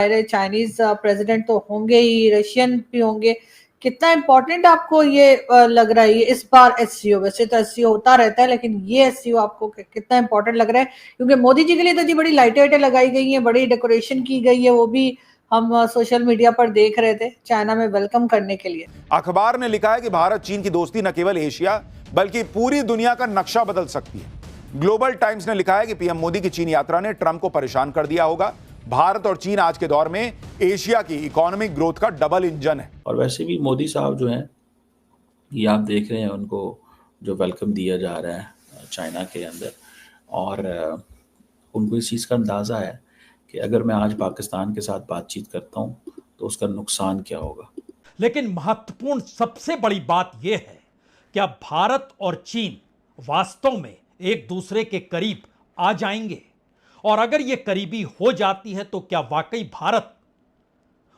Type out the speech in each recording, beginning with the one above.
Chinese president तो होंगे ही, Russian भी होंगे। कितना इंपॉर्टेंट आपको ये लग रहा है ये इस बार एससीओ? वैसे तो एससीओ होता रहता है, लेकिन ये एससीओ आपको कितना इंपॉर्टेंट लग रहा है? क्योंकि मोदी जी के लिए तो जी बड़ी लाइटें वाइटें लगाई गई हैं, बड़ी डेकोरेशन की गई है, वो भी हम सोशल मीडिया पर देख रहे थे चाइना में वेलकम करने के लिए। अखबार ने लिखा है कि भारत चीन की दोस्ती न केवल एशिया बल्कि पूरी दुनिया का नक्शा बदल सकती है। ग्लोबल टाइम्स ने लिखा है कि पीएम मोदी की चीन यात्रा ने ट्रंप को परेशान कर दिया होगा। भारत और चीन आज के दौर में एशिया की इकोनॉमिक ग्रोथ का डबल इंजन है। और वैसे भी मोदी साहब जो हैं, ये आप देख रहे हैं उनको जो वेलकम दिया जा रहा है चाइना के अंदर, और उनको इस चीज़ का अंदाज़ा है कि अगर मैं आज पाकिस्तान के साथ बातचीत करता हूँ तो उसका नुकसान क्या होगा। लेकिन महत्वपूर्ण सबसे बड़ी बात यह है कि अब भारत और चीन वास्तव में एक दूसरे के करीब आ जाएंगे, और अगर यह करीबी हो जाती है तो क्या वाकई भारत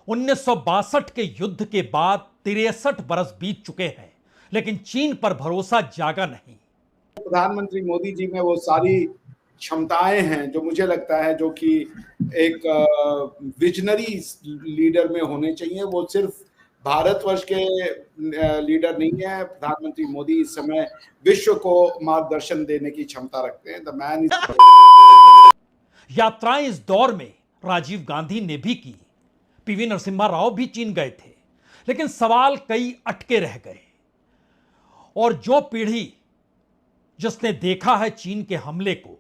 1962 के युद्ध के बाद 63 बरस बीत चुके हैं लेकिन चीन पर भरोसा जागा नहीं। प्रधानमंत्री मोदी जी में वो सारी क्षमताएं हैं जो मुझे लगता है जो कि एक विजनरी लीडर में होने चाहिए। वो सिर्फ भारतवर्ष के लीडर नहीं है। प्रधानमंत्री मोदी इस समय विश्व को मार्गदर्शन देने की क्षमता रखते हैं। The man is. यात्राएं इस दौर में राजीव गांधी ने भी की, पीवी नरसिम्हा राव भी चीन गए थे, लेकिन सवाल कई अटके रह गए। और जो पीढ़ी जिसने देखा है चीन के हमले को,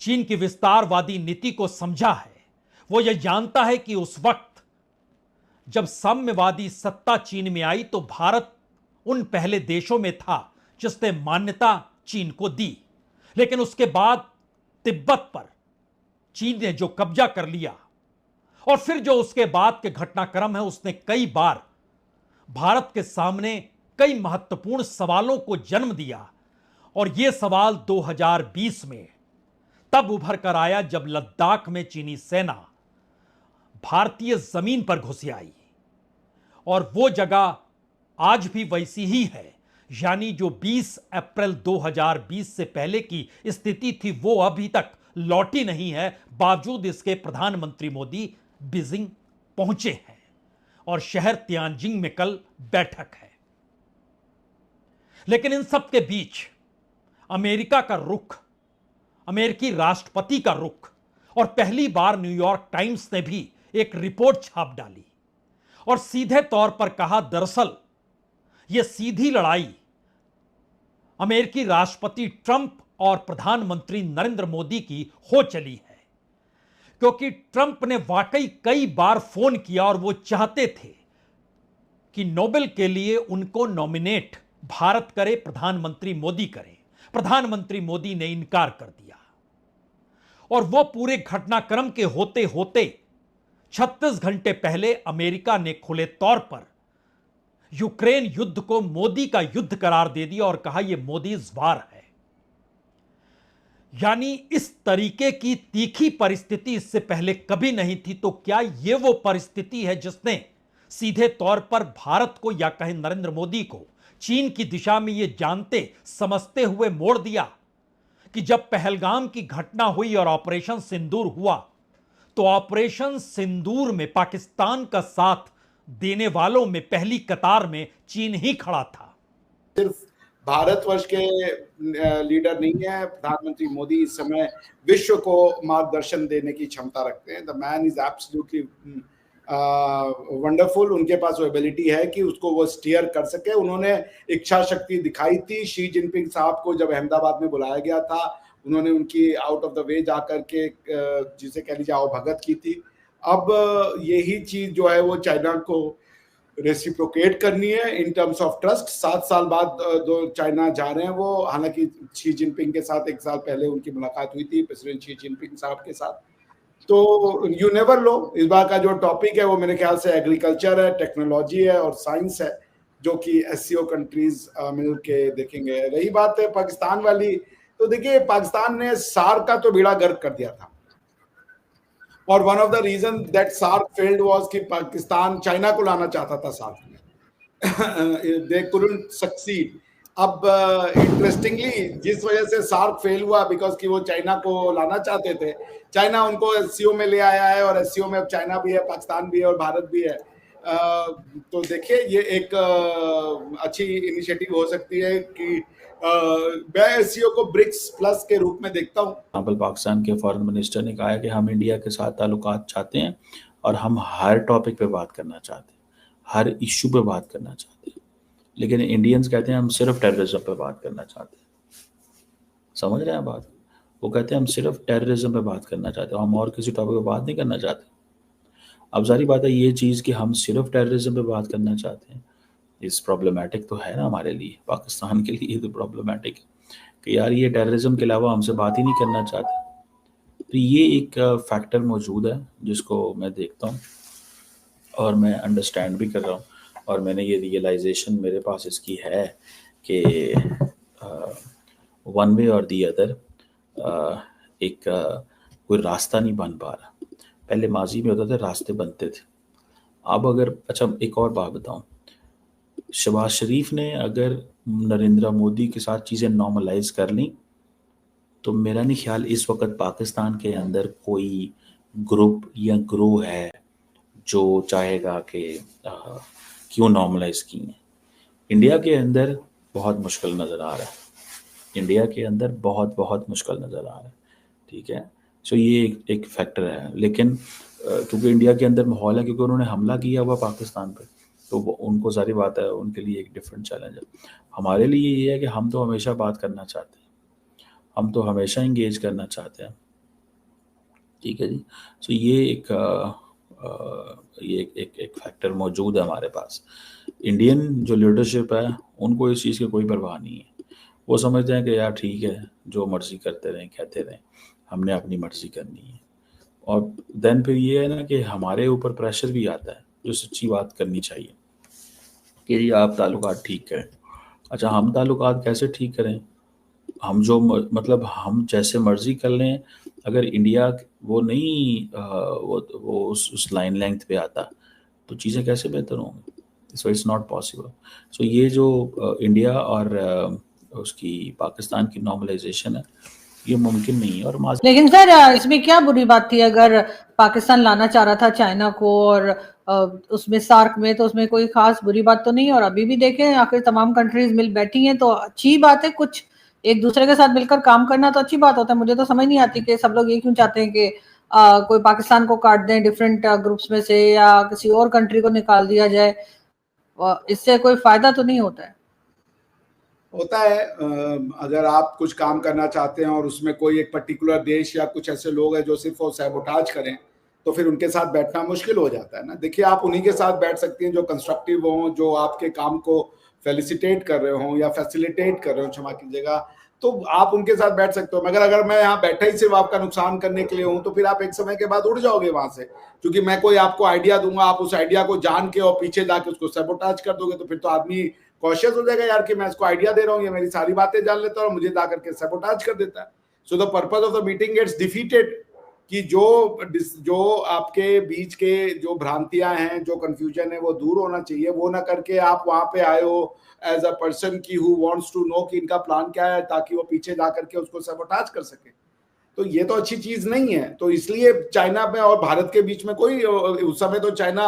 चीन की विस्तारवादी नीति को समझा है, वो यह जानता है कि उस वक्त जब साम्यवादी सत्ता चीन में आई तो भारत उन पहले देशों में था जिसने मान्यता चीन को दी। लेकिन उसके बाद तिब्बत पर चीन ने जो कब्जा कर लिया और फिर जो उसके बाद के घटनाक्रम है, उसने कई बार भारत के सामने कई महत्वपूर्ण सवालों को जन्म दिया। और यह सवाल 2020 में तब उभर कर आया जब लद्दाख में चीनी सेना भारतीय जमीन पर घुस आई, और वो जगह आज भी वैसी ही है, यानी जो 20 अप्रैल 2020 से पहले की स्थिति थी वो अभी तक लौटी नहीं है। बावजूद इसके प्रधानमंत्री मोदी बीजिंग पहुंचे हैं और शहर तियानजिंग में कल बैठक है। लेकिन इन सब के बीच अमेरिका का रुख, अमेरिकी राष्ट्रपति का रुख, और पहली बार न्यूयॉर्क टाइम्स ने भी एक रिपोर्ट छाप डाली और सीधे तौर पर कहा, दरअसल यह सीधी लड़ाई अमेरिकी राष्ट्रपति ट्रंप और प्रधानमंत्री नरेंद्र मोदी की हो चली है, क्योंकि ट्रंप ने वाकई कई बार फोन किया और वो चाहते थे कि नोबेल के लिए उनको नॉमिनेट भारत करे, प्रधानमंत्री मोदी करे। प्रधानमंत्री मोदी ने इनकार कर दिया और वो पूरे घटनाक्रम के होते होते 36 घंटे पहले अमेरिका ने खुले तौर पर यूक्रेन युद्ध को मोदी का युद्ध करार दे दिया और कहा यह मोदीज वार है। यानी इस तरीके की तीखी परिस्थिति इससे पहले कभी नहीं थी। तो क्या यह वो परिस्थिति है जिसने सीधे तौर पर भारत को, या कहें नरेंद्र मोदी को, चीन की दिशा में यह जानते समझते हुए मोड़ दिया कि जब पहलगाम की घटना हुई और ऑपरेशन सिंदूर हुआ तो ऑपरेशन सिंदूर में पाकिस्तान का साथ देने वालों में पहली कतार में चीन ही खड़ा था। सिर्फ भारतवर्ष के लीडर नहीं है। प्रधानमंत्री मोदी इस समय विश्व को मार्गदर्शन देने की क्षमता रखते हैं। The man is absolutely wonderful. उनके पास वो एबिलिटी है कि उसको वो स्टीयर कर सके। उन्होंने इच्छा शक्ति दिखाई थी शी जिनपिंग साहब को जब अहमदाबाद में बुलाया गया था। उन्होंने उनकी आउट ऑफ द वे जाकर के जिसे कह लीजिए आओ भगत की थी। अब यही चीज जो है वो चाइना को रेसिप्रोकेट करनी है इन टर्म्स ऑफ ट्रस्ट। 7 साल बाद जो चाइना जा रहे हैं वो, हालांकि शी जिनपिंग के साथ 1 साल पहले उनकी मुलाकात हुई थी प्रेसिडेंट शी जिनपिंग साहब के साथ। तो यू नेवर नो, इस बार का जो टॉपिक है वो मेरे ख्याल से एग्रीकल्चर है, टेक्नोलॉजी है और साइंस है, जो कि एससीओ कंट्रीज मिल के देखेंगे। रही बात है पाकिस्तान वाली, तो देखिए पाकिस्तान ने सार्क का तो बेड़ा गर्क कर दिया था, और one of the reason that SAARC failed was कि पाकिस्तान चाइना को लाना चाहता था सार्क में। They couldn't succeed. अब इंटरेस्टिंगली जिस वजह से सार्क फेल हुआ, बिकॉज कि वो चाइना को लाना चाहते थे, चाइना उनको एससीओ में ले आया है, और एससीओ में अब चाइना भी है, पाकिस्तान भी है और भारत भी है। तो देखिए ये एक अच्छी इनिशिएटिव हो सकती है कि मैं एससीओ को ब्रिक्स प्लस के रूप में देखता हूँ। पाकिस्तान के फॉरेन मिनिस्टर ने कहा है कि हम इंडिया के साथ ताल्लुकात चाहते हैं और हम हर टॉपिक पे बात करना चाहते हैं, हर इश्यू पे बात करना चाहते हैं, लेकिन इंडियंस कहते हैं हम सिर्फ टेररिज्म पे बात करना चाहते हैं। समझ रहे हैं बात? वो कहते हैं हम सिर्फ टेररिज्म पे बात करना चाहते हैं, हम और किसी टॉपिक पे बात नहीं करना चाहते। अब सारी बात है ये चीज़ कि हम सिर्फ टेररिज्म पे बात करना चाहते हैं, इस प्रॉब्लमेटिक तो है ना हमारे लिए, पाकिस्तान के लिए तो प्रॉब्लमेटिक है कि यार ये टेररिज्म के अलावा हमसे बात ही नहीं करना चाहते। तो ये एक फैक्टर मौजूद है जिसको मैं देखता हूँ और मैं अंडरस्टैंड भी कर रहा हूँ, और मैंने ये रियलाइजेशन मेरे पास इसकी है कि वन वे और दी अदर एक कोई रास्ता नहीं बन पा रहा। पहले माजी में होता था रास्ते बनते थे, अब अगर अच्छा एक और बात बताऊं, शहबाज शरीफ ने अगर नरेंद्र मोदी के साथ चीज़ें नॉर्मलाइज कर ली तो मेरा नहीं ख्याल इस वक्त पाकिस्तान के अंदर कोई ग्रुप या ग्रोह है जो चाहेगा कि क्यों नॉर्मलाइज की है। इंडिया के अंदर बहुत मुश्किल नज़र आ रहा है, इंडिया के अंदर बहुत मुश्किल नज़र आ रहा है, ठीक है। सो ये एक फैक्टर है, लेकिन क्योंकि इंडिया के अंदर माहौल है, क्योंकि उन्होंने हमला किया हुआ पाकिस्तान पे, तो उनको सारी बात है, उनके लिए एक डिफरेंट चैलेंज है। हमारे लिए ये है कि हम तो हमेशा बात करना चाहते हैं, हम तो हमेशा इंगेज करना चाहते हैं, ठीक है जी। सो ये एक फैक्टर मौजूद है हमारे पास। इंडियन जो लीडरशिप है उनको इस चीज़ की कोई परवाह नहीं है, वो समझते हैं कि यार ठीक है जो मर्जी करते रहें कहते रहें, हमने अपनी मर्जी करनी है। और देन फिर ये है ना कि हमारे ऊपर प्रेशर भी आता है जो सच्ची बात करनी चाहिए कि जी आप ताल्लुकात ठीक करें। अच्छा हम ताल्लुकात कैसे ठीक करें? हम जो मतलब हम जैसे मर्जी कर लें, अगर इंडिया वो नहीं वो उस लाइन लेंथ पे आता तो चीज़ें कैसे बेहतर होंगी? So it's not possible. So ये जो इंडिया और उसकी पाकिस्तान की नॉर्मलाइजेशन है ये मुमकिन नहीं है। और लेकिन सर इसमें क्या बुरी बात थी अगर पाकिस्तान लाना चाह रहा था चाइना को, और उसमें सार्क में, तो उसमें कोई खास बुरी बात तो नहीं। और अभी भी देखें आखिर तमाम कंट्रीज मिल बैठी हैं तो अच्छी बात है, कुछ एक दूसरे के साथ मिलकर काम करना तो अच्छी बात होता है। मुझे तो समझ नहीं आती कि सब लोग ये क्यों चाहते हैं कि कोई पाकिस्तान को काट दें डिफरेंट ग्रुप्स में से, या किसी और कंट्री को निकाल दिया जाए, इससे कोई फायदा तो नहीं होता है। होता है अगर आप कुछ काम करना चाहते हैं और उसमें कोई एक पर्टिकुलर देश या कुछ ऐसे लोग हैं जो सिर्फ वो सैबोटाज करें, तो फिर उनके साथ बैठना मुश्किल हो जाता है ना। देखिए आप उन्हीं के साथ बैठ सकती हैं जो कंस्ट्रक्टिव हों, जो आपके काम को फेलिसिटेट कर रहे हों या फैसिलिटेट कर रहे हो, क्षमा कीजिएगा, तो आप उनके साथ बैठ सकते हो। मगर अगर मैं यहाँ बैठा ही सिर्फ आपका नुकसान करने के लिए हूँ तो फिर आप एक समय के बाद उड़ जाओगे वहां से, क्योंकि मैं कोई आपको आइडिया दूंगा, आप उस आइडिया को जान के और पीछे जाके उसको सैबोटाज कर दोगे, तो फिर तो आदमी कॉशियस हो जाएगा यार कि मैं इसको आइडिया दे रहा हूँ, ये मेरी सारी बातें जान लेता है और मुझे ला करके सैबोटाज कर देता है। So the purpose of the meeting gets defeated, कि जो आपके बीच के जो भ्रांतियां हैं, जो कंफ्यूजन है, वो दूर होना चाहिए। वो ना करके आप वहां पे आए हो एज अ पर्सन की हु वांट्स टू नो कि इनका प्लान क्या है, ताकि वो पीछे जा करके उसको सैबोटाज कर सके। तो ये तो अच्छी चीज नहीं है। तो इसलिए चाइना में और भारत के बीच में कोई, उस समय तो चाइना